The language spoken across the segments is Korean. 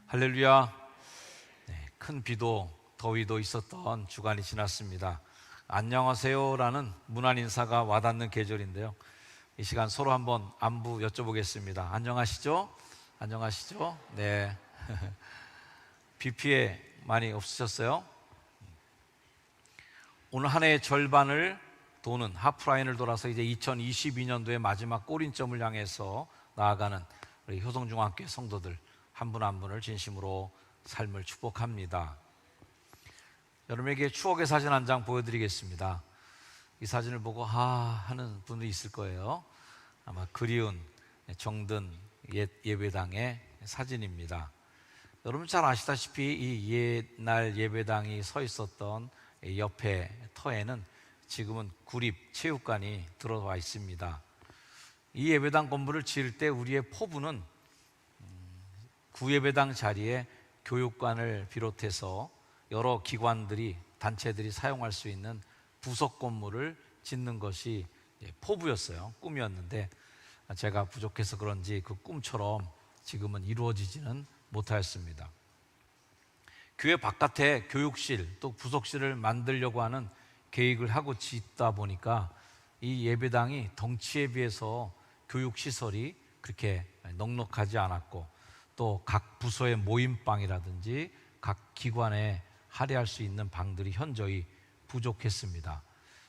할렐루야. 큰 비도 더위도 있었던 주간이 지났습니다. 안녕하세요라는 문안 인사가 와닿는 계절인데요. 이 시간 서로 한번 안부 여쭤보겠습니다. 안녕하시죠? 안녕하시죠? 네. 비 피해 많이 없으셨어요? 오늘 한 해의 절반을 도는 하프라인을 돌아서 이제 2022년도의 마지막 꼬린점을 향해서 나아가는 우리 효성중앙교회 성도들 한 분 한 분을 진심으로 삶을 축복합니다. 여러분에게 추억의 사진 한 장 보여드리겠습니다. 이 사진을 보고 하는 분들이 있을 거예요. 아마 그리운 정든 옛 예배당의 사진입니다. 여러분 잘 아시다시피 이 옛날 예배당이 서 있었던 옆에 터에는 지금은 구립체육관이 들어와 있습니다. 이 예배당 건물을 지을 때 우리의 포부는 구예배당 자리에 교육관을 비롯해서 여러 기관들이 단체들이 사용할 수 있는 부속 건물을 짓는 것이 포부였어요. 꿈이었는데 제가 부족해서 그런지 그 꿈처럼 지금은 이루어지지는 못하였습니다. 교회 바깥에 교육실 또 부속실을 만들려고 하는 계획을 하고 짓다 보니까 이 예배당이 덩치에 비해서 교육시설이 그렇게 넉넉하지 않았고 또 각 부서의 모임방이라든지 각 기관에 할애할 수 있는 방들이 현저히 부족했습니다.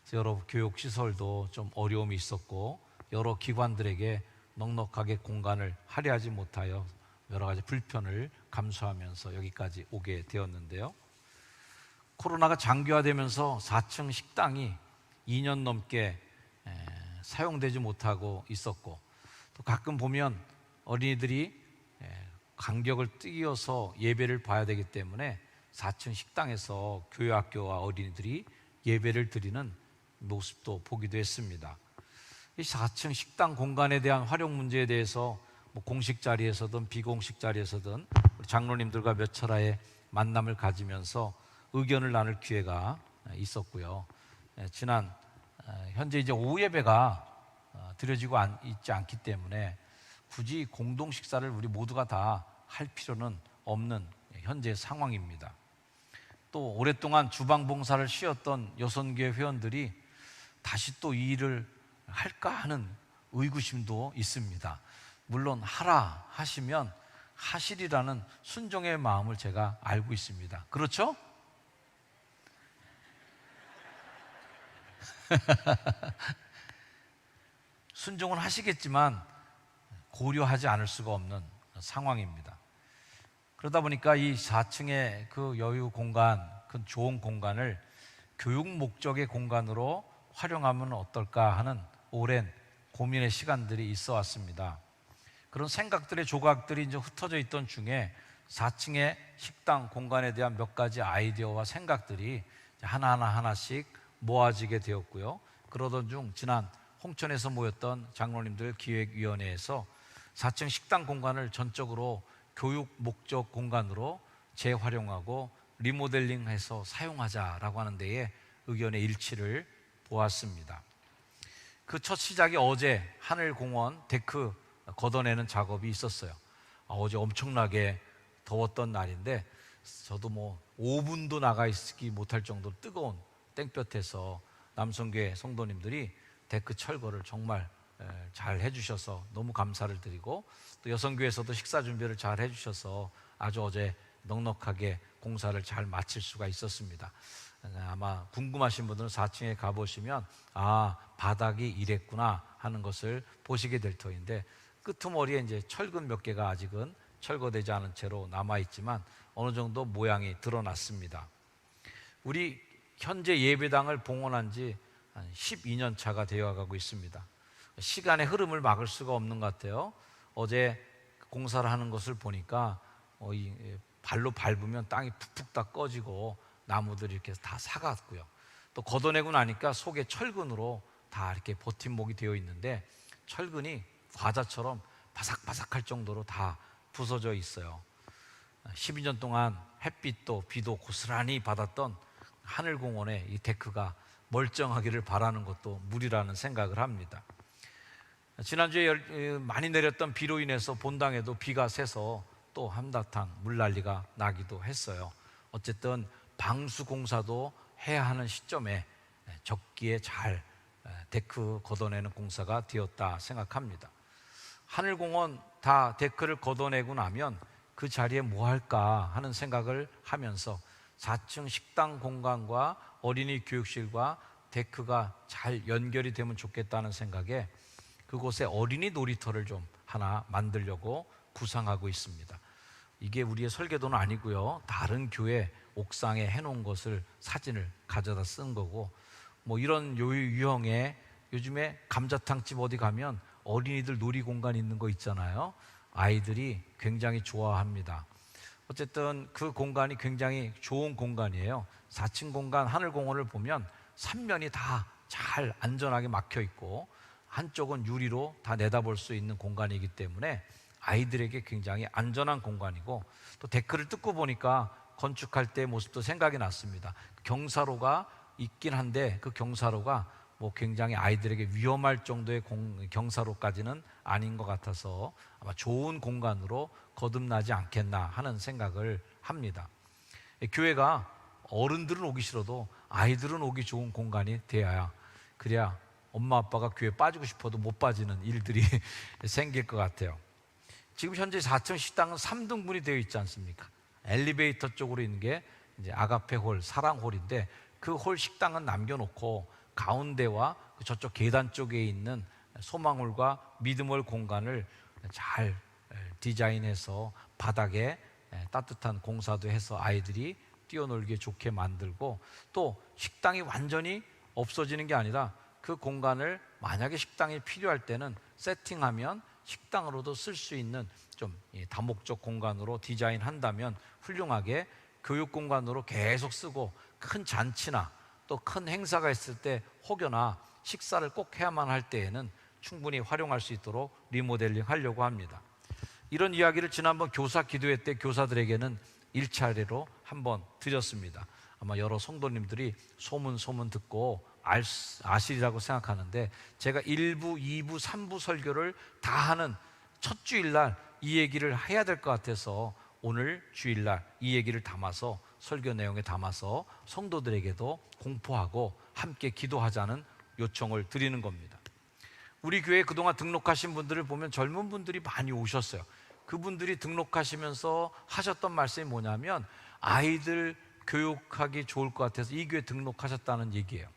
그래서 여러 교육시설도 좀 어려움이 있었고 여러 기관들에게 넉넉하게 공간을 할애하지 못하여 여러 가지 불편을 감수하면서 여기까지 오게 되었는데요. 코로나가 장기화되면서 4층 식당이 2년 넘게 사용되지 못하고 있었고 또 가끔 보면 어린이들이 간격을 뛰어서 예배를 봐야 되기 때문에 4층 식당에서 교회학교와 어린이들이 예배를 드리는 모습도 보기도 했습니다. 이 4층 식당 공간에 대한 활용 문제에 대해서 공식 자리에서든 비공식 자리에서든 우리 장로님들과 몇 차례의 만남을 가지면서 의견을 나눌 기회가 있었고요. 지난 현재 이제 오후 예배가 드려지고 있지 않기 때문에 굳이 공동 식사를 우리 모두가 다 할 필요는 없는 현재 상황입니다. 또 오랫동안 주방 봉사를 쉬었던 여선교회 회원들이 다시 또 이 일을 할까 하는 의구심도 있습니다. 물론 하라 하시면 하시리라는 순종의 마음을 제가 알고 있습니다. 그렇죠? 순종은 하시겠지만 고려하지 않을 수가 없는 상황입니다. 그러다 보니까 이 4층의 그 여유 공간, 그 좋은 공간을 교육 목적의 공간으로 활용하면 어떨까 하는 오랜 고민의 시간들이 있어 왔습니다. 그런 생각들의 조각들이 이제 흩어져 있던 중에 4층의 식당 공간에 대한 몇 가지 아이디어와 생각들이 하나씩 모아지게 되었고요. 그러던 중 지난 홍천에서 모였던 장로님들 기획위원회에서 4층 식당 공간을 전적으로 교육 목적 공간으로 재활용하고 리모델링해서 사용하자라고 하는 데에 의견의 일치를 보았습니다. 그 첫 시작이 어제 하늘공원 데크 걷어내는 작업이 있었어요. 어제 엄청나게 더웠던 날인데 저도 5분도 나가 있기 못할 정도로 뜨거운 땡볕에서 남성교회 성도님들이 데크 철거를 정말 잘 해주셔서 너무 감사를 드리고 또 여성교회에서도 식사 준비를 잘 해주셔서 아주 어제 넉넉하게 공사를 잘 마칠 수가 있었습니다. 아마 궁금하신 분들은 4층에 가보시면 바닥이 이랬구나 하는 것을 보시게 될 터인데 끄트머리에 이제 철근 몇 개가 아직은 철거되지 않은 채로 남아있지만 어느 정도 모양이 드러났습니다. 우리 현재 예배당을 봉헌한 지 한 12년 차가 되어가고 있습니다. 시간의 흐름을 막을 수가 없는 것 같아요. 어제 공사를 하는 것을 보니까 발로 밟으면 땅이 푹푹 다 꺼지고 나무들이 이렇게 다 사갔고요. 또 걷어내고 나니까 속에 철근으로 다 이렇게 버팀목이 되어 있는데 철근이 과자처럼 바삭바삭할 정도로 다 부서져 있어요. 12년 동안 햇빛도 비도 고스란히 받았던 하늘공원의 이 데크가 멀쩡하기를 바라는 것도 무리라는 생각을 합니다. 지난주에 많이 내렸던 비로 인해서 본당에도 비가 새서 또 한바탕 물난리가 나기도 했어요. 어쨌든 방수 공사도 해야 하는 시점에 적기에 잘 데크 걷어내는 공사가 되었다 생각합니다. 하늘공원 다 데크를 걷어내고 나면 그 자리에 뭐 할까 하는 생각을 하면서 4층 식당 공간과 어린이 교육실과 데크가 잘 연결이 되면 좋겠다는 생각에 그곳에 어린이 놀이터를 좀 하나 만들려고 구상하고 있습니다. 이게 우리의 설계도는 아니고요, 다른 교회 옥상에 해놓은 것을 사진을 가져다 쓴 거고, 뭐 이런 유형의, 요즘에 감자탕집 어디 가면 어린이들 놀이공간 있는 거 있잖아요. 아이들이 굉장히 좋아합니다. 어쨌든 그 공간이 굉장히 좋은 공간이에요. 4층 공간 하늘공원을 보면 3면이 다 잘 안전하게 막혀 있고 한쪽은 유리로 다 내다볼 수 있는 공간이기 때문에 아이들에게 굉장히 안전한 공간이고, 또 데크를 뜯고 보니까 건축할 때 모습도 생각이 났습니다. 경사로가 있긴 한데 그 경사로가 뭐 굉장히 아이들에게 위험할 정도의 경사로까지는 아닌 것 같아서 아마 좋은 공간으로 거듭나지 않겠나 하는 생각을 합니다. 교회가 어른들은 오기 싫어도 아이들은 오기 좋은 공간이 되어야, 그래야 엄마 아빠가 교회 빠지고 싶어도 못 빠지는 일들이 생길 것 같아요. 지금 현재 4층 식당은 3등분이 되어 있지 않습니까? 엘리베이터 쪽으로 있는 게 이제 아가페 홀, 사랑 홀인데, 그 홀 식당은 남겨놓고 가운데와 저쪽 계단 쪽에 있는 소망홀과 믿음홀 공간을 잘 디자인해서 바닥에 따뜻한 공사도 해서 아이들이 뛰어놀기 좋게 만들고, 또 식당이 완전히 없어지는 게 아니라 그 공간을 만약에 식당이 필요할 때는 세팅하면 식당으로도 쓸 수 있는 좀 다목적 공간으로 디자인한다면 훌륭하게 교육 공간으로 계속 쓰고, 큰 잔치나 또 큰 행사가 있을 때 혹여나 식사를 꼭 해야만 할 때에는 충분히 활용할 수 있도록 리모델링 하려고 합니다. 이런 이야기를 지난번 교사 기도회 때 교사들에게는 1차례로 한번 드렸습니다. 아마 여러 성도님들이 소문 듣고 아시리라고 생각하는데, 제가 1부, 2부, 3부 설교를 다 하는 첫 주일날 이 얘기를 해야 될 것 같아서 오늘 주일날 이 얘기를 담아서, 설교 내용에 담아서 성도들에게도 공포하고 함께 기도하자는 요청을 드리는 겁니다. 우리 교회에 그동안 등록하신 분들을 보면 젊은 분들이 많이 오셨어요. 그분들이 등록하시면서 하셨던 말씀이 뭐냐면, 아이들 교육하기 좋을 것 같아서 이 교회 등록하셨다는 얘기예요.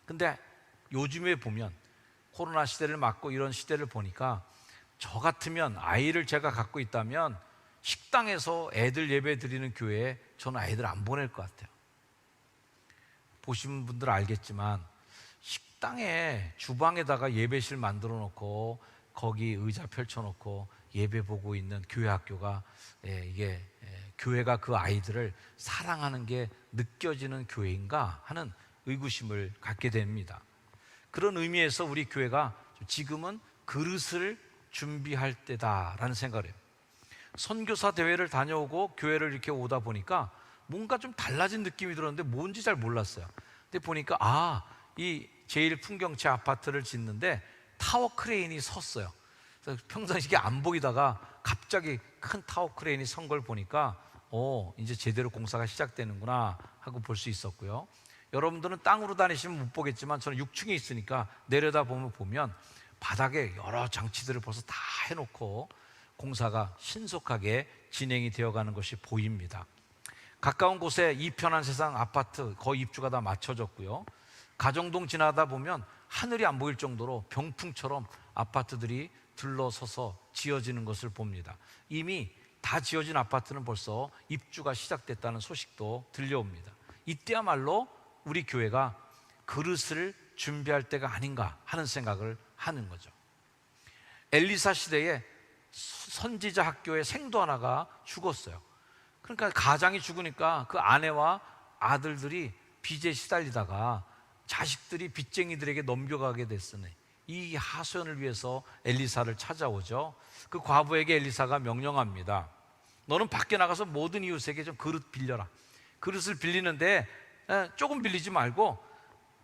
근데 요즘에 보면 코로나 시대를 맞고 이런 시대를 보니까, 저 같으면 아이를 제가 갖고 있다면 식당에서 애들 예배 드리는 교회에 저는 아이들 안 보낼 것 같아요. 보신 분들 알겠지만 식당에 주방에다가 예배실 만들어 놓고 거기 의자 펼쳐 놓고 예배 보고 있는 교회 학교가, 이게 교회가 그 아이들을 사랑하는 게 느껴지는 교회인가 하는 의구심을 갖게 됩니다. 그런 의미에서 우리 교회가 지금은 그릇을 준비할 때다라는 생각을 해요. 선교사 대회를 다녀오고 교회를 이렇게 오다 보니까 뭔가 좀 달라진 느낌이 들었는데 뭔지 잘 몰랐어요. 근데 보니까 이 제일 풍경채 아파트를 짓는데 타워 크레인이 섰어요. 그래서 평상시 이게 안 보이다가 갑자기 큰 타워 크레인이 선 걸 보니까 이제 제대로 공사가 시작되는구나 하고 볼 수 있었고요. 여러분들은 땅으로 다니시면 못 보겠지만 저는 6층에 있으니까 내려다 보면 바닥에 여러 장치들을 벌써 다 해놓고 공사가 신속하게 진행이 되어가는 것이 보입니다. 가까운 곳에 이편한 세상 아파트 거의 입주가 다 마쳐졌고요. 가정동 지나다 보면 하늘이 안 보일 정도로 병풍처럼 아파트들이 들러서서 지어지는 것을 봅니다. 이미 다 지어진 아파트는 벌써 입주가 시작됐다는 소식도 들려옵니다. 이때야말로 우리 교회가 그릇을 준비할 때가 아닌가 하는 생각을 하는 거죠. 엘리사 시대에 선지자 학교의 생도 하나가 죽었어요. 그러니까 가장이 죽으니까 그 아내와 아들들이 빚에 시달리다가 자식들이 빚쟁이들에게 넘겨가게 됐으니 이 하소연을 위해서 엘리사를 찾아오죠. 그 과부에게 엘리사가 명령합니다. 너는 밖에 나가서 모든 이웃에게 좀 그릇 빌려라. 그릇을 빌리는데 조금 빌리지 말고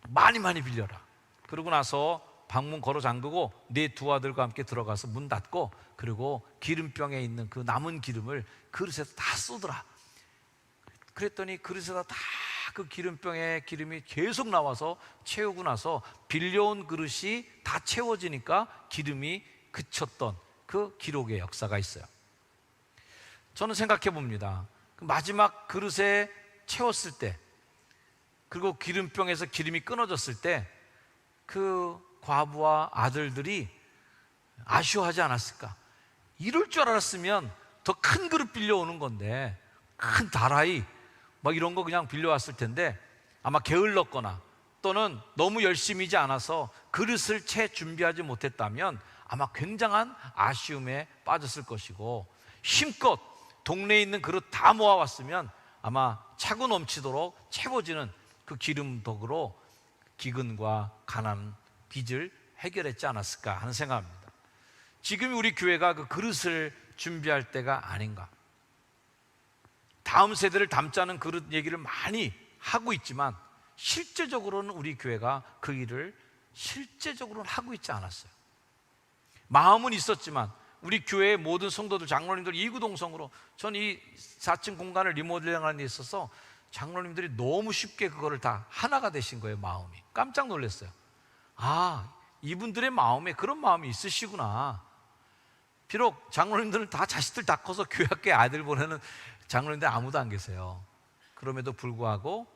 많이 빌려라. 그러고 나서 방문 걸어 잠그고 네 두 아들과 함께 들어가서 문 닫고 그리고 기름병에 있는 그 남은 기름을 그릇에 다 쏟으라. 그랬더니 그릇에다 다 그 기름병에 기름이 계속 나와서 채우고 나서 빌려온 그릇이 다 채워지니까 기름이 그쳤던 그 기록의 역사가 있어요. 저는 생각해 봅니다. 그 마지막 그릇에 채웠을 때, 그리고 기름병에서 기름이 끊어졌을 때 그 과부와 아들들이 아쉬워하지 않았을까? 이럴 줄 알았으면 더 큰 그릇 빌려오는 건데, 큰 다라이 막 이런 거 그냥 빌려왔을 텐데 아마 게을렀거나 또는 너무 열심히지 않아서 그릇을 채 준비하지 못했다면 아마 굉장한 아쉬움에 빠졌을 것이고, 힘껏 동네에 있는 그릇 다 모아왔으면 아마 차고 넘치도록 채워지는 그 기름 덕으로 기근과 가난, 빚을 해결했지 않았을까 하는 생각입니다. 지금 우리 교회가 그 그릇을 준비할 때가 아닌가. 다음 세대를 담자는 그릇 얘기를 많이 하고 있지만 실제적으로는 우리 교회가 그 일을 실제적으로는 하고 있지 않았어요. 마음은 있었지만 우리 교회의 모든 성도들, 장로님들 이구동성으로, 전 이 4층 공간을 리모델링하는 데 있어서 장로님들이 너무 쉽게 그거를 다 하나가 되신 거예요. 마음이 깜짝 놀랐어요. 아, 이분들의 마음에 그런 마음이 있으시구나. 비록 장로님들은 다 자식들 다 커서 교회 학교에 아들 보내는 장로님들 아무도 안 계세요. 그럼에도 불구하고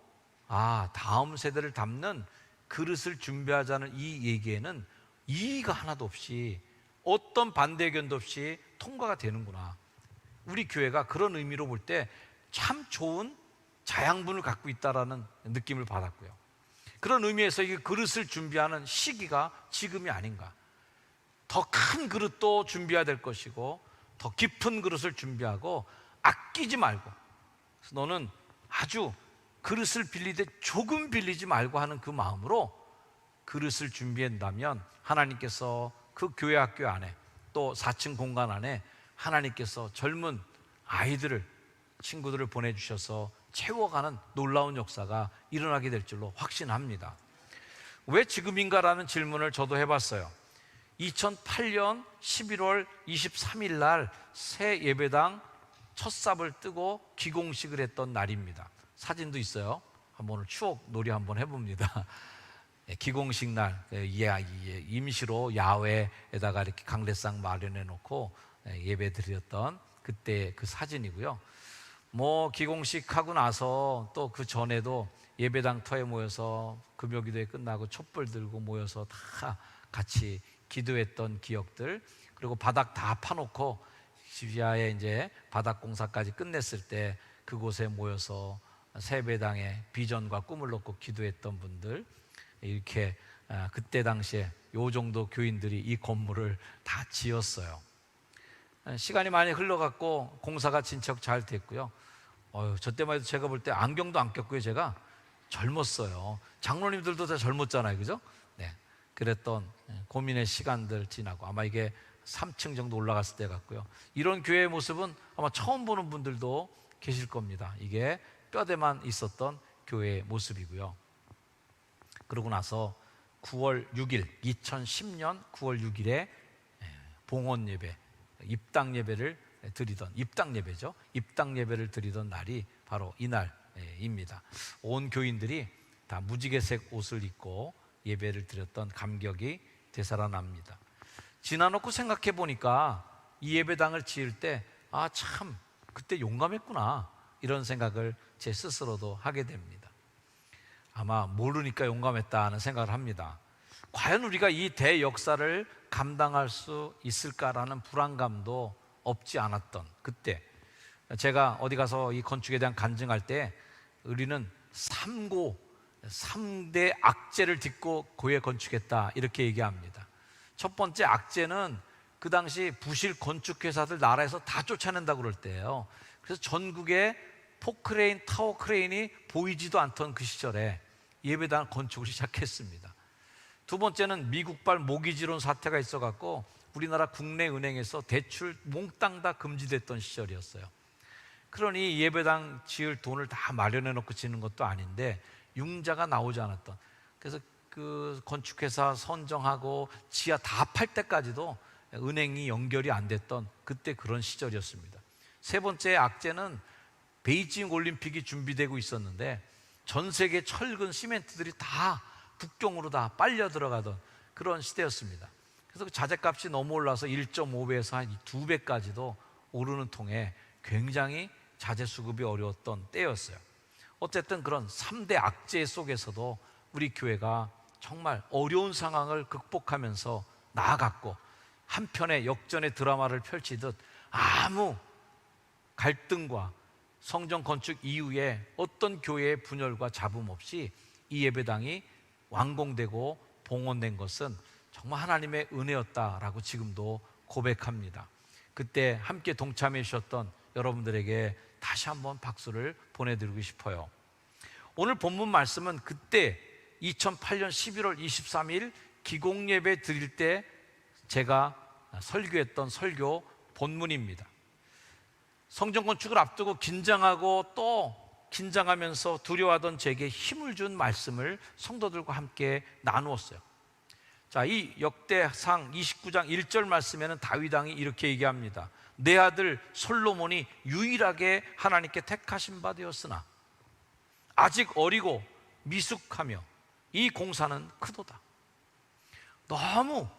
다음 세대를 담는 그릇을 준비하자는 이 얘기에는 이의가 하나도 없이, 어떤 반대 의견도 없이 통과가 되는구나. 우리 교회가 그런 의미로 볼 때 참 좋은 자양분을 갖고 있다라는 느낌을 받았고요. 그런 의미에서 이 그릇을 준비하는 시기가 지금이 아닌가. 더 큰 그릇도 준비해야 될 것이고 더 깊은 그릇을 준비하고 아끼지 말고, 그래서 너는 아주 그릇을 빌리되 조금 빌리지 말고 하는 그 마음으로 그릇을 준비한다면 하나님께서 그 교회 학교 안에, 또 4층 공간 안에 하나님께서 젊은 아이들을, 친구들을 보내주셔서 채워가는 놀라운 역사가 일어나게 될 줄로 확신합니다. 왜 지금인가라는 질문을 저도 해봤어요. 2008년 11월 23일 날 새 예배당 첫 삽을 뜨고 기공식을 했던 날입니다. 사진도 있어요. 한번 오늘 추억 놀이 한번 해봅니다. 기공식 날 임시로 야외에다가 이렇게 강대상 마련해 놓고 예배 드렸던 그때 그 사진이고요. 뭐 기공식 하고 나서 또 그 전에도 예배당 터에 모여서 금요기도회 끝나고 촛불 들고 모여서 다 같이 기도했던 기억들, 그리고 바닥 다 파놓고 지하에 이제 바닥 공사까지 끝냈을 때 그곳에 모여서 새배당의 비전과 꿈을 놓고 기도했던 분들, 이렇게 그때 당시에 요 정도 교인들이 이 건물을 다 지었어요. 시간이 많이 흘러갔고 공사가 진척 잘 됐고요. 저 때만 해도 제가 볼 때 안경도 안 꼈고요. 제가 젊었어요. 장로님들도 다 젊었잖아요, 그죠? 네, 그랬던 고민의 시간들 지나고 아마 이게 3층 정도 올라갔을 때 같고요. 이런 교회의 모습은 아마 처음 보는 분들도 계실 겁니다. 이게 뼈대만 있었던 교회의 모습이고요. 그러고 나서 9월 6일, 2010년 9월 6일에 봉헌 예배, 입당 예배를 드리던, 입당 예배죠. 입당 예배를 드리던 날이 바로 이날입니다. 온 교인들이 다 무지개색 옷을 입고 예배를 드렸던 감격이 되살아납니다. 지나놓고 생각해 보니까 이 예배당을 지을 때 참 그때 용감했구나, 이런 생각을 제 스스로도 하게 됩니다. 아마 모르니까 용감했다는 생각을 합니다. 과연 우리가 이 대역사를 감당할 수 있을까라는 불안감도 없지 않았던 그때, 제가 어디 가서 이 건축에 대한 간증할 때 우리는 3대 악재를 딛고 교회 건축했다, 이렇게 얘기합니다. 첫 번째 악재는 그 당시 부실 건축회사들 나라에서 다 쫓아낸다고 그럴 때예요. 그래서 전국에 포크레인, 타워 크레인이 보이지도 않던 그 시절에 예배당 건축을 시작했습니다. 두 번째는 미국발 모기지론 사태가 있어갖고 우리나라 국내 은행에서 대출 몽땅 다 금지됐던 시절이었어요. 그러니 예배당 지을 돈을 다 마련해 놓고 지는 것도 아닌데 융자가 나오지 않았던, 그래서 그 건축회사 선정하고 지하 다 팔 때까지도 은행이 연결이 안 됐던 그때 그런 시절이었습니다. 세 번째 악재는 베이징 올림픽이 준비되고 있었는데 전 세계 철근 시멘트들이 다 북경으로 다 빨려 들어가던 그런 시대였습니다. 그래서 그 자재값이 너무 올라서 1.5배에서 한 2배까지도 오르는 통에 굉장히 자재 수급이 어려웠던 때였어요. 어쨌든 그런 3대 악재 속에서도 우리 교회가 정말 어려운 상황을 극복하면서 나아갔고, 한편의 역전의 드라마를 펼치듯 아무 갈등과 성전 건축 이후에 어떤 교회의 분열과 잡음 없이 이 예배당이 완공되고 봉헌된 것은 정말 하나님의 은혜였다라고 지금도 고백합니다. 그때 함께 동참해 주셨던 여러분들에게 다시 한번 박수를 보내드리고 싶어요. 오늘 본문 말씀은 그때 2008년 11월 23일 기공예배 드릴 때 제가 설교했던 설교 본문입니다. 성전 건축을 앞두고 긴장하고 또 긴장하면서 두려워하던 제게 힘을 준 말씀을 성도들과 함께 나누었어요. 자, 이 역대상 29장 1절 말씀에는 다윗 왕이 이렇게 얘기합니다. 내 아들 솔로몬이 유일하게 하나님께 택하신 바 되었으나 아직 어리고 미숙하며 이 공사는 크도다. 너무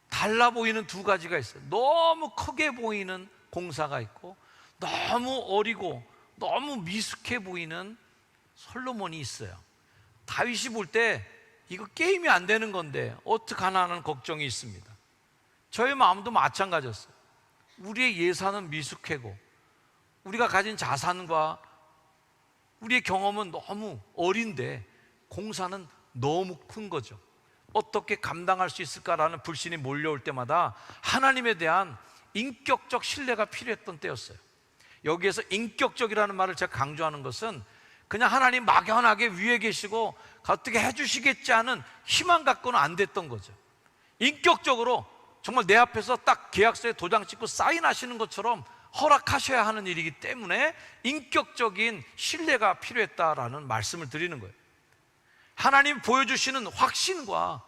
달라 보이는 두 가지가 있어요. 너무 크게 보이는 공사가 있고, 너무 어리고 너무 미숙해 보이는 솔로몬이 있어요. 다윗이 볼 때 이거 게임이 안 되는 건데 어떡하나 하는 걱정이 있습니다. 저의 마음도 마찬가지였어요. 우리의 예산은 미숙하고 우리가 가진 자산과 우리의 경험은 너무 어린데 공사는 너무 큰 거죠. 어떻게 감당할 수 있을까라는 불신이 몰려올 때마다 하나님에 대한 인격적 신뢰가 필요했던 때였어요. 여기에서 인격적이라는 말을 제가 강조하는 것은 그냥 하나님 막연하게 위에 계시고 어떻게 해주시겠지 하는 희망 갖고는 안 됐던 거죠. 인격적으로 정말 내 앞에서 딱 계약서에 도장 찍고 사인하시는 것처럼 허락하셔야 하는 일이기 때문에 인격적인 신뢰가 필요했다라는 말씀을 드리는 거예요. 하나님 보여주시는 확신과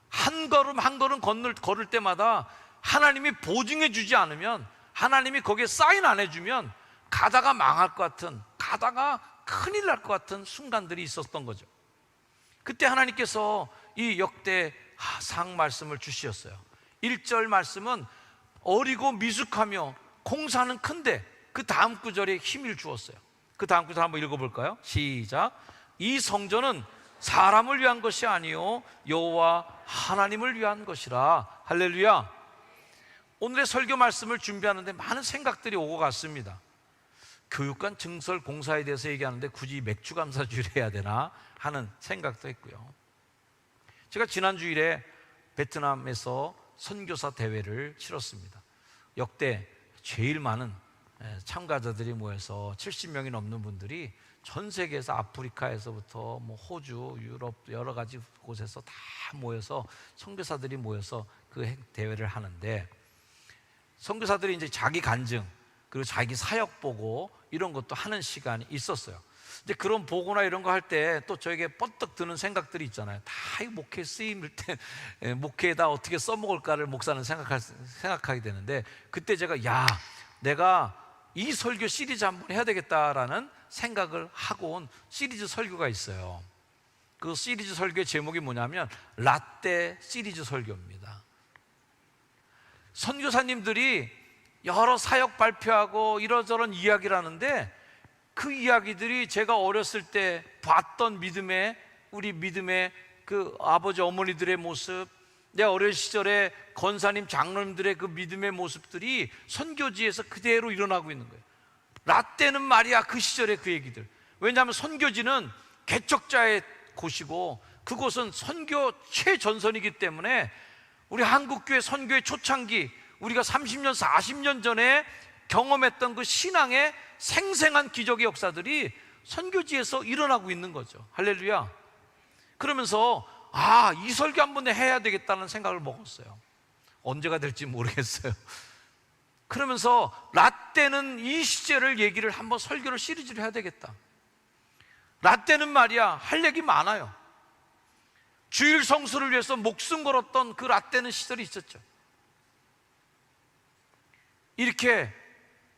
한 걸음 한 걸음 걸을 때마다 하나님이 보증해 주지 않으면, 하나님이 거기에 사인 안 해주면 가다가 망할 것 같은, 가다가 큰일 날 것 같은 순간들이 있었던 거죠. 그때 하나님께서 이 역대상 말씀을 주셨어요. 1절 말씀은 어리고 미숙하며 공사는 큰데 그 다음 구절에 힘을 주었어요. 그 다음 구절 한번 읽어볼까요? 시작. 이 성전은 사람을 위한 것이 아니요 여호와 하나님을 위한 것이라. 할렐루야. 오늘의 설교 말씀을 준비하는데 많은 생각들이 오고 갔습니다. 교육관 증설 공사에 대해서 얘기하는데 굳이 맥주 감사주일 해야 되나 하는 생각도 했고요. 제가 지난 주일에 베트남에서 선교사 대회를 치렀습니다. 역대 제일 많은 참가자들이 모여서 70명이 넘는 분들이 전 세계에서, 아프리카에서부터 뭐 호주, 유럽 여러 가지 곳에서 다 모여서 선교사들이 모여서 그 대회를 하는데, 선교사들이 이제 자기 간증 그리고 자기 사역 보고 이런 것도 하는 시간이 있었어요. 근데 그런 보고나 이런 거 할 때 또 저에게 뻗떡 드는 생각들이 있잖아요. 다 이 목회 쓰임일 때 목회에다 어떻게 써먹을까를 목사는 생각하게 되는데, 그때 제가 내가 이 설교 시리즈 한번 해야 되겠다라는 생각을 하고 온 시리즈 설교가 있어요. 그 시리즈 설교의 제목이 뭐냐면 라떼 시리즈 설교입니다. 선교사님들이 여러 사역 발표하고 이러저런 이야기를 하는데, 그 이야기들이 제가 어렸을 때 봤던 우리 믿음의 그 아버지 어머니들의 모습, 내 어린 시절에 권사님 장로님들의 그 믿음의 모습들이 선교지에서 그대로 일어나고 있는 거예요. 라떼는 말이야 그 시절의 그 얘기들. 왜냐하면 선교지는 개척자의 곳이고 그곳은 선교 최전선이기 때문에 우리 한국교회 선교의 초창기, 우리가 30년 40년 전에 경험했던 그 신앙의 생생한 기적의 역사들이 선교지에서 일어나고 있는 거죠. 할렐루야. 그러면서 이 설교 한번 해야 되겠다는 생각을 먹었어요. 언제가 될지 모르겠어요. 그러면서 라떼는 이 시절을 얘기를 한번 설교를 시리즈를 해야 되겠다. 라떼는 말이야 할 얘기 많아요. 주일 성수를 위해서 목숨 걸었던 그 라떼는 시절이 있었죠. 이렇게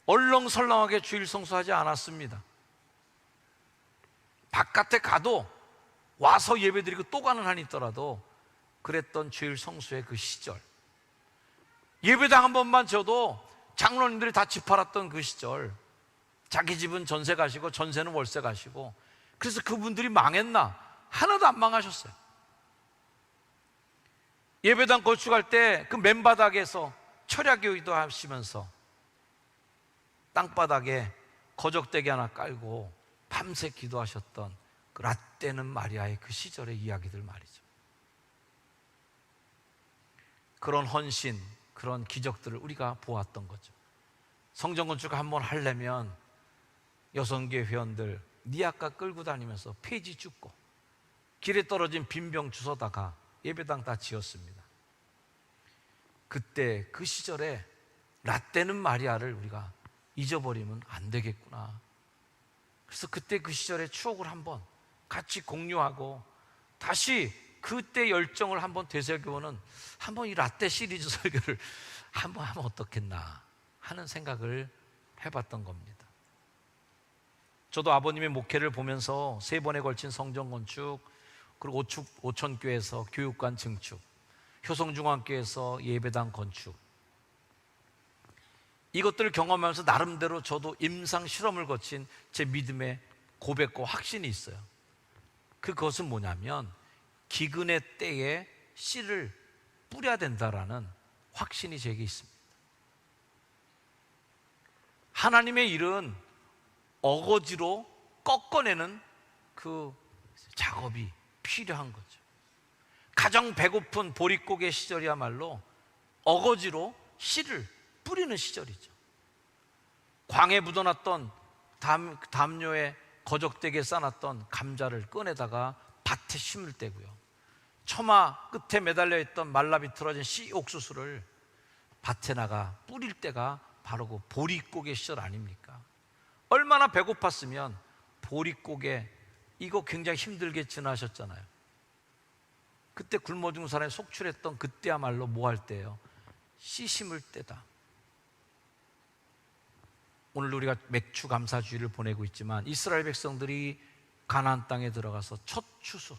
얼렁설렁하게 주일 성수하지 않았습니다. 바깥에 가도 와서 예배드리고 또 가는 한이 있더라도 그랬던 주일 성수의 그 시절, 예배당 한 번만 져도 장로님들이 다 집 팔았던 그 시절, 자기 집은 전세 가시고 전세는 월세 가시고, 그래서 그분들이 망했나? 하나도 안 망하셨어요. 예배당 건축할 때 그 맨바닥에서 철야교의도 하시면서 땅바닥에 거적대기 하나 깔고 밤새 기도하셨던 그 라떼는 마리아의 그 시절의 이야기들 말이죠. 그런 헌신, 그런 기적들을 우리가 보았던 거죠. 성전 건축 한번 하려면 여성교회 회원들 니아까 끌고 다니면서 폐지 줍고 길에 떨어진 빈병 주워다가 예배당 다 지었습니다. 그때 그 시절에 라떼는 마리아를 우리가 잊어버리면 안 되겠구나. 그래서 그때 그 시절의 추억을 한번 같이 공유하고 다시 그때 열정을 한번 되새겨보는, 한번 이 라떼 시리즈 설교를 한번 하면 어떻겠나 하는 생각을 해봤던 겁니다. 저도 아버님의 목회를 보면서 3번에 걸친 성전 건축, 그리고 오천교에서 교육관 증축, 효성중앙교에서 예배당 건축, 이것들을 경험하면서 나름대로 저도 임상 실험을 거친 제 믿음의 고백과 확신이 있어요. 그것은 뭐냐면 기근의 때에 씨를 뿌려야 된다라는 확신이 제게 있습니다. 하나님의 일은 어거지로 꺾어내는 그 작업이 필요한 거죠. 가장 배고픈 보릿고개 시절이야말로 어거지로 씨를 뿌리는 시절이죠. 광에 묻어놨던 담요에 거적대게 싸놨던 감자를 꺼내다가 밭에 심을 때고요, 처마 끝에 매달려 있던 말라 비틀어진 씨 옥수수를 밭에 나가 뿌릴 때가 바로 그 보릿고개 시절 아닙니까? 얼마나 배고팠으면 보릿고개 이거 굉장히 힘들게 지나셨잖아요. 그때 굶어 죽은 사람이 속출했던 그때야말로 뭐 할 때예요? 씨 심을 때다. 오늘 우리가 맥추 감사주의를 보내고 있지만 이스라엘 백성들이 가나안 땅에 들어가서 첫 추수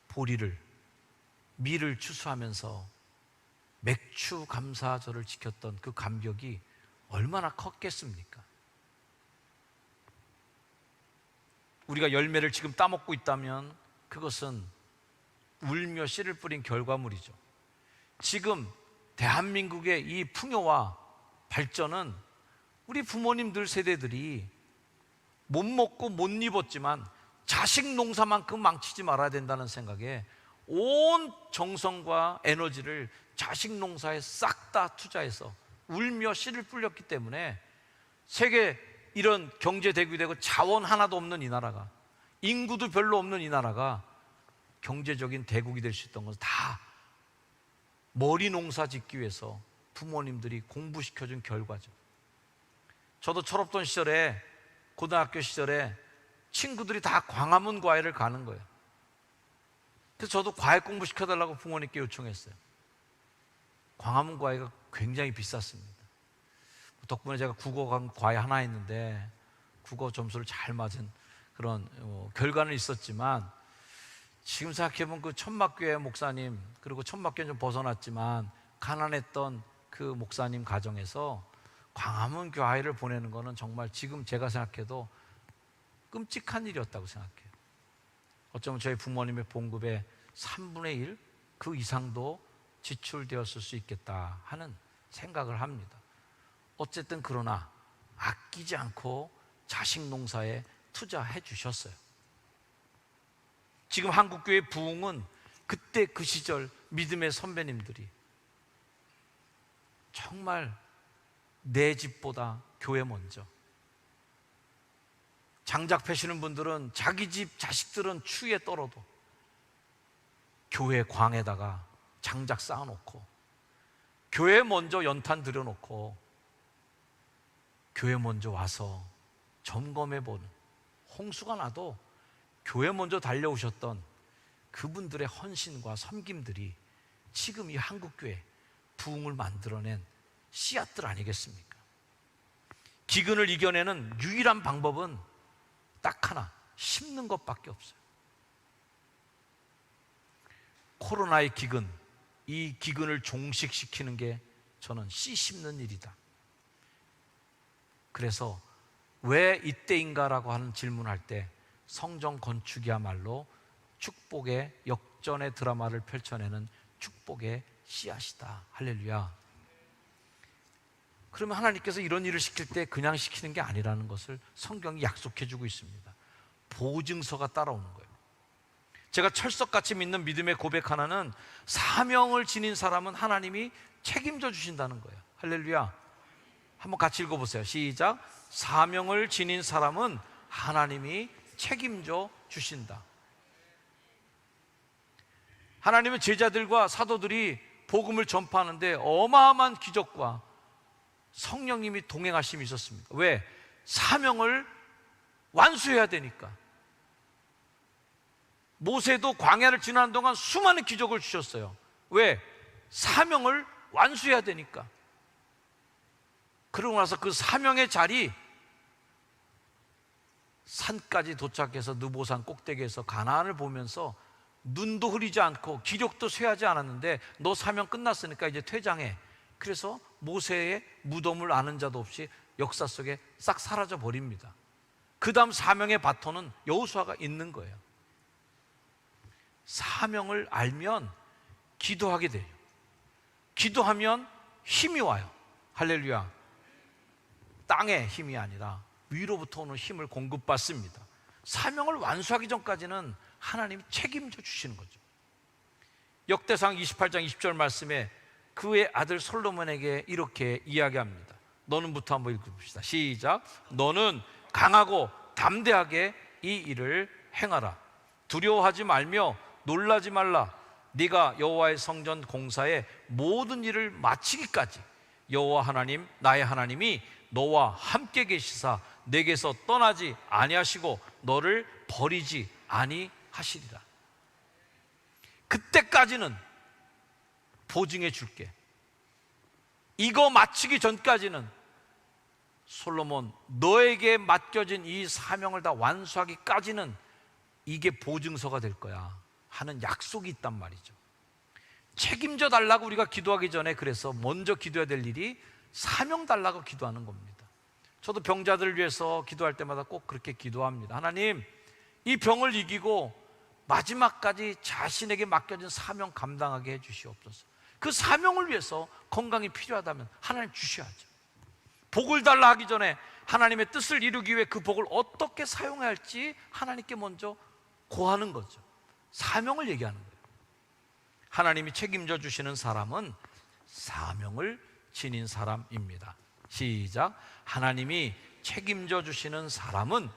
보리를, 밀을 추수하면서 맥추 감사절을 지켰던 그 감격이 얼마나 컸겠습니까? 우리가 열매를 지금 따먹고 있다면 그것은 울며 씨를 뿌린 결과물이죠. 지금 대한민국의 이 풍요와 발전은 우리 부모님들 세대들이 못 먹고 못 입었지만 자식 농사만큼 망치지 말아야 된다는 생각에 온 정성과 에너지를 자식 농사에 싹 다 투자해서 울며 씨를 뿌렸기 때문에 세계 이런 경제 대국이 되고 자원 하나도 없는 이 나라가, 인구도 별로 없는 이 나라가 경제적인 대국이 될 수 있던 것은 다 머리 농사 짓기 위해서 부모님들이 공부시켜준 결과죠. 저도 철없던 시절에, 고등학교 시절에 친구들이 다 광화문 과외를 가는 거예요. 그래서 저도 과외 공부시켜달라고 부모님께 요청했어요. 광화문 과외가 굉장히 비쌌습니다. 덕분에 제가 국어 과외 하나 했는데 국어 점수를 잘 맞은 그런 결과는 있었지만, 지금 생각해보면 그 천막교회 목사님, 그리고 천막교회는 좀 벗어났지만 가난했던 그 목사님 가정에서 광화문 교회를 보내는 거는 정말 지금 제가 생각해도 끔찍한 일이었다고 생각해요. 어쩌면 저희 부모님의 봉급의 3분의 1? 그 이상도 지출되었을 수 있겠다 하는 생각을 합니다. 어쨌든 그러나 아끼지 않고 자식 농사에 투자해 주셨어요. 지금 한국교회 부흥은 그때 그 시절 믿음의 선배님들이 정말 내 집보다 교회 먼저, 장작 패시는 분들은 자기 집 자식들은 추위에 떨어도 교회 광에다가 장작 쌓아놓고, 교회 먼저 연탄 들여놓고 교회 먼저 와서 점검해보는, 홍수가 나도 교회 먼저 달려오셨던 그분들의 헌신과 섬김들이 지금 이 한국교회 부흥을 만들어낸 씨앗들 아니겠습니까? 기근을 이겨내는 유일한 방법은 딱 하나, 심는 것밖에 없어요. 코로나의 기근, 이 기근을 종식시키는 게 저는 씨 심는 일이다. 그래서 왜 이때인가라고 하는 질문할 때 성전 건축이야말로 축복의 역전의 드라마를 펼쳐내는 축복의 씨앗이다. 할렐루야. 그러면 하나님께서 이런 일을 시킬 때 그냥 시키는 게 아니라는 것을 성경이 약속해 주고 있습니다. 보증서가 따라오는 거예요. 제가 철석같이 믿는 믿음의 고백 하나는 사명을 지닌 사람은 하나님이 책임져 주신다는 거예요. 할렐루야. 한번 같이 읽어보세요. 시작. 사명을 지닌 사람은 하나님이 책임져 주신다. 하나님은 제자들과 사도들이 복음을 전파하는데 어마어마한 기적과 성령님이 동행하심이 있었습니다. 왜? 사명을 완수해야 되니까. 모세도 광야를 지나는 동안 수많은 기적을 주셨어요. 왜? 사명을 완수해야 되니까. 그러고 나서 그 사명의 자리, 산까지 도착해서 느보산 꼭대기에서 가나안을 보면서 눈도 흐리지 않고 기력도 쇠하지 않았는데 너 사명 끝났으니까 이제 퇴장해. 그래서 모세의 무덤을 아는 자도 없이 역사 속에 싹 사라져 버립니다. 그 다음 사명의 바톤은 여호수아가 있는 거예요. 사명을 알면 기도하게 돼요. 기도하면 힘이 와요. 할렐루야. 땅의 힘이 아니라 위로부터 오는 힘을 공급받습니다. 사명을 완수하기 전까지는 하나님이 책임져 주시는 거죠. 역대상 28장 20절 말씀에 그의 아들 솔로몬에게 이렇게 이야기합니다. 너는부터 한번 읽어봅시다. 시작. 너는 강하고 담대하게 이 일을 행하라. 두려워하지 말며 놀라지 말라. 네가 여호와의 성전 공사의 모든 일을 마치기까지 여호와 하나님 나의 하나님이 너와 함께 계시사 내게서 떠나지 아니하시고 너를 버리지 아니하시리라. 그때까지는 보증해 줄게. 이거 마치기 전까지는 솔로몬 너에게 맡겨진 이 사명을 다 완수하기까지는 이게 보증서가 될 거야 하는 약속이 있단 말이죠. 책임져 달라고 우리가 기도하기 전에 그래서 먼저 기도해야 될 일이 사명 달라고 기도하는 겁니다. 저도 병자들을 위해서 기도할 때마다 꼭 그렇게 기도합니다. 하나님, 이 병을 이기고 마지막까지 자신에게 맡겨진 사명 감당하게 해주시옵소서. 그 사명을 위해서 건강이 필요하다면 하나님 주셔야죠. 복을 달라 하기 전에 하나님의 뜻을 이루기 위해 그 복을 어떻게 사용해야 할지 하나님께 먼저 고하는 거죠. 사명을 얘기하는 거예요. 하나님이 책임져 주시는 사람은 사명을 지닌 사람입니다. 시작. 하나님이 책임져 주시는 사람은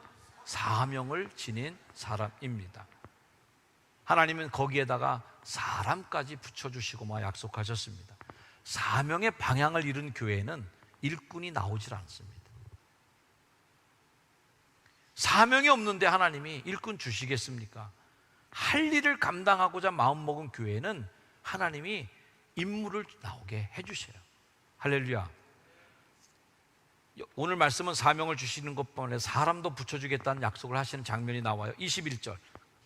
사명을 지닌 사람입니다. 하나님은 거기에다가 사람까지 붙여주시고 막 약속하셨습니다. 사명의 방향을 잃은 교회에는 일꾼이 나오질 않습니다. 사명이 없는데 하나님이 일꾼 주시겠습니까? 할 일을 감당하고자 마음먹은 교회는 하나님이 인물을 나오게 해주셔요. 할렐루야. 오늘 말씀은 사명을 주시는 것뿐 아니라 사람도 붙여주겠다는 약속을 하시는 장면이 나와요. 21절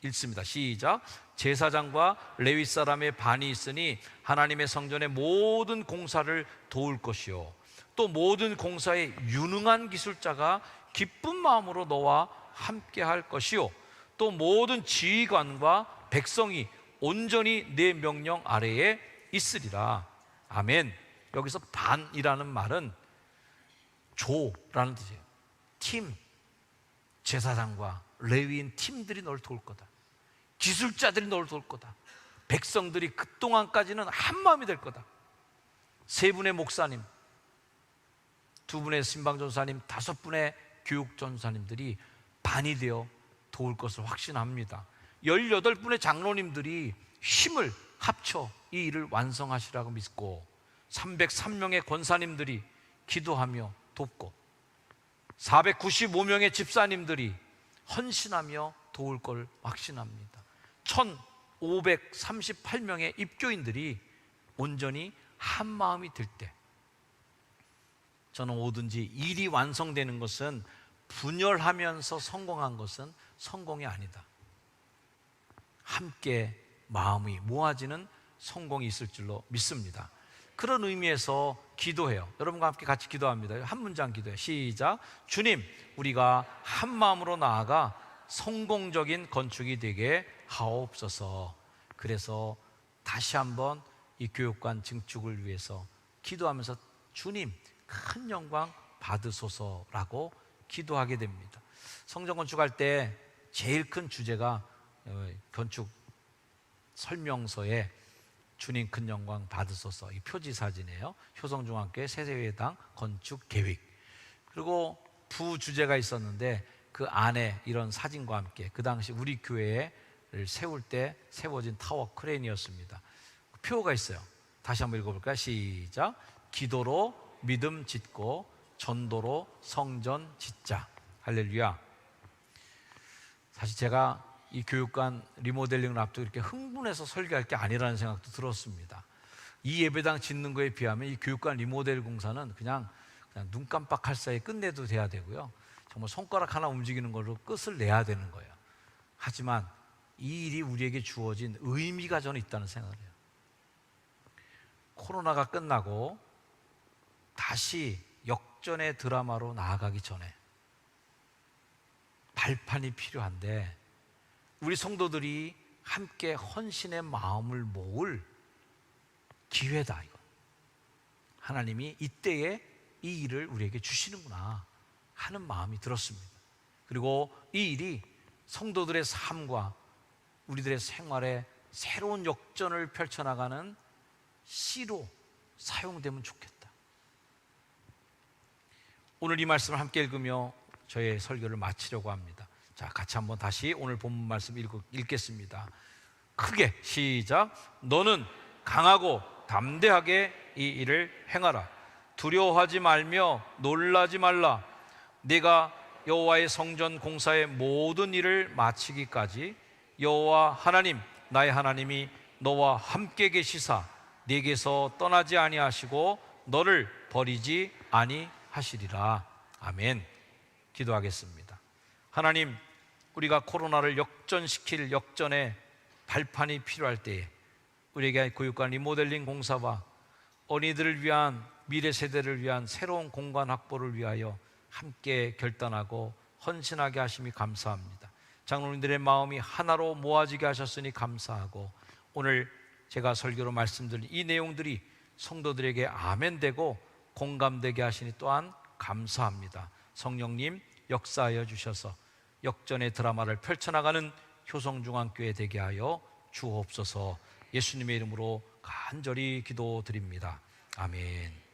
읽습니다. 시작. 제사장과 레위 사람의 반이 있으니 하나님의 성전의 모든 공사를 도울 것이요 또 모든 공사에 유능한 기술자가 기쁜 마음으로 너와 함께 할 것이요 또 모든 지휘관과 백성이 온전히 내 명령 아래에 있으리라. 아멘. 여기서 반이라는 말은 조라는 뜻이에요. 팀, 제사장과 레위인 팀들이 널 도울 거다. 기술자들이 널 도울 거다. 백성들이 그동안까지는 한마음이 될 거다. 세 분의 목사님, 두 분의 신방전사님, 5분의 교육전사님들이 반이 되어 도울 것을 확신합니다. 18분의 장로님들이 힘을 합쳐 이 일을 완성하시라고 믿고 303명의 권사님들이 기도하며 돕고 495명의 집사님들이 헌신하며 도울 걸 확신합니다. 1538명의 입교인들이 온전히 한 마음이 될 때, 저는 뭐든지 일이 완성되는 것은, 분열하면서 성공한 것은 성공이 아니다. 함께 마음이 모아지는 성공이 있을 줄로 믿습니다. 그런 의미에서 기도해요. 여러분과 함께 같이 기도합니다. 한 문장 기도해요. 시작. 주님, 우리가 한 마음으로 나아가 성공적인 건축이 되게 하옵소서. 그래서 다시 한번 이 교육관 증축을 위해서 기도하면서 주님 큰 영광 받으소서라고 기도하게 됩니다. 성전 건축할 때 제일 큰 주제가 건축 설명서에 주님 큰 영광 받으소서, 이 표지 사진이에요. 효성중앙교회 세대회당 건축 계획. 그리고 부주제가 있었는데 그 안에 이런 사진과 함께 그 당시 우리 교회를 세울 때 세워진 타워 크레인이었습니다. 표가 있어요. 다시 한번 읽어볼까요? 시작. 기도로 믿음 짓고 전도로 성전 짓자. 할렐루야. 사실 제가 이 교육관 리모델링을 앞두고 이렇게 흥분해서 설교할 게 아니라는 생각도 들었습니다. 이 예배당 짓는 거에 비하면 이 교육관 리모델 공사는 그냥 눈 깜빡할 사이에 끝내도 돼야 되고요, 정말 손가락 하나 움직이는 걸로 끝을 내야 되는 거예요. 하지만 이 일이 우리에게 주어진 의미가 저는 있다는 생각을 해요. 코로나가 끝나고 다시 역전의 드라마로 나아가기 전에 발판이 필요한데, 우리 성도들이 함께 헌신의 마음을 모을 기회다. 이거 하나님이 이때에 이 일을 우리에게 주시는구나 하는 마음이 들었습니다. 그리고 이 일이 성도들의 삶과 우리들의 생활에 새로운 역전을 펼쳐나가는 씨로 사용되면 좋겠다. 오늘 이 말씀을 함께 읽으며 저의 설교를 마치려고 합니다. 자, 같이 한번 다시 오늘 본문 말씀 읽겠습니다. 크게 시작. 너는 강하고 담대하게 이 일을 행하라. 두려워하지 말며 놀라지 말라. 네가 여호와의 성전 공사의 모든 일을 마치기까지 여호와 하나님 나의 하나님이 너와 함께 계시사 네게서 떠나지 아니하시고 너를 버리지 아니하시리라. 아멘. 기도하겠습니다. 하나님, 우리가 코로나를 역전시킬 역전의 발판이 필요할 때에 우리에게 교육관 리모델링 공사와 어린이들을 위한, 미래 세대를 위한 새로운 공간 확보를 위하여 함께 결단하고 헌신하게 하심이 감사합니다. 장로님들의 마음이 하나로 모아지게 하셨으니 감사하고, 오늘 제가 설교로 말씀드린 이 내용들이 성도들에게 아멘되고 공감되게 하시니 또한 감사합니다. 성령님 역사하여 주셔서 역전의 드라마를 펼쳐나가는 효성중앙교회 되게 하여 주옵소서. 예수님의 이름으로 간절히 기도드립니다. 아멘.